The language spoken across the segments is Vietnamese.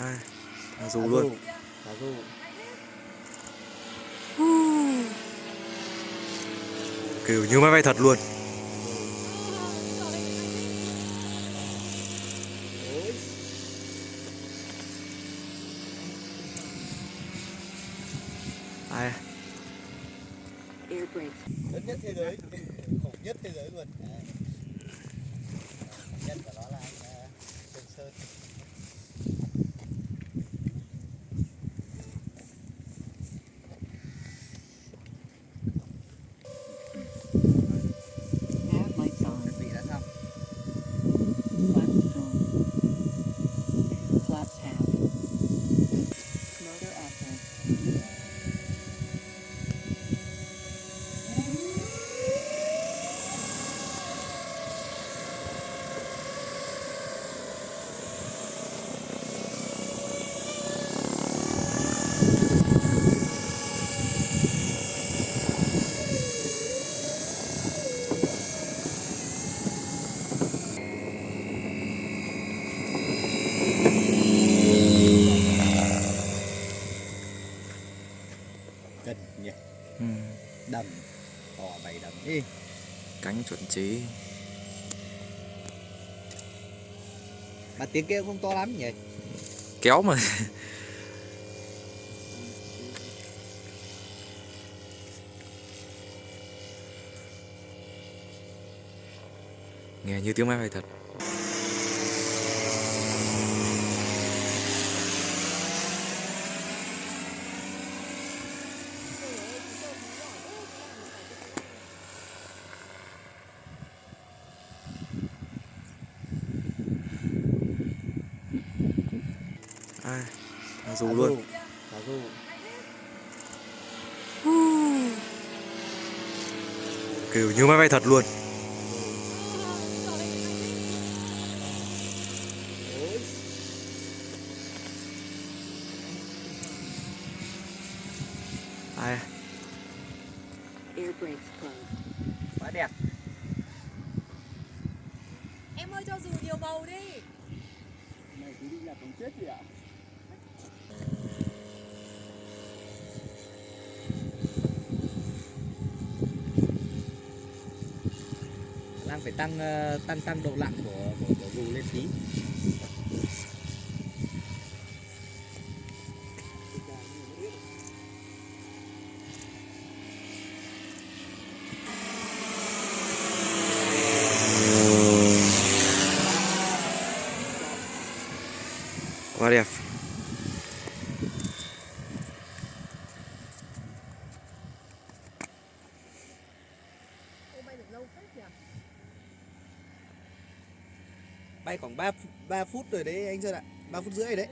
À, thả dù luôn. Thả dù. Kiểu như máy bay thật luôn. À. Lớn nhất thế giới, khủng nhất thế giới luôn. Nhân của nó là anh Sơn Sơn. Chuẩn bị đã xong. Cần nhỉ. Đầm to 7 đầm đi. Cánh chuẩn chỉ. Mà tiếng kêu không to lắm nhỉ. Kéo mà. Nghe như tiếng máy bay thật. À, thả dù luôn. Thả dù. Kiểu như máy bay thật luôn. À. Quá đẹp. Em ơi cho dù nhiều màu đi. Này cứ đi là cũng chết gì ạ? Đang phải tăng độ lặn của dù lên tí. Quá đẹp. Ô bay được lâu phết nhỉ. Bay khoảng 3 phút rồi đấy anh Sơn ạ. 3 phút rưỡi đấy.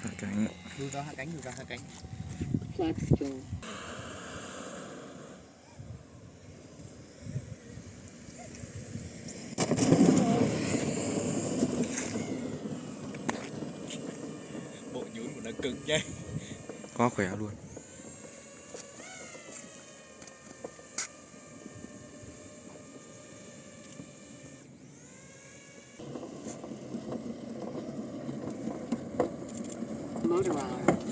Hạ cánh. Lùi vào hạ cánh, lùi vào hạ cánh. Bộ nhún của nó cứng nhá. Quá khỏe luôn. Motor hour.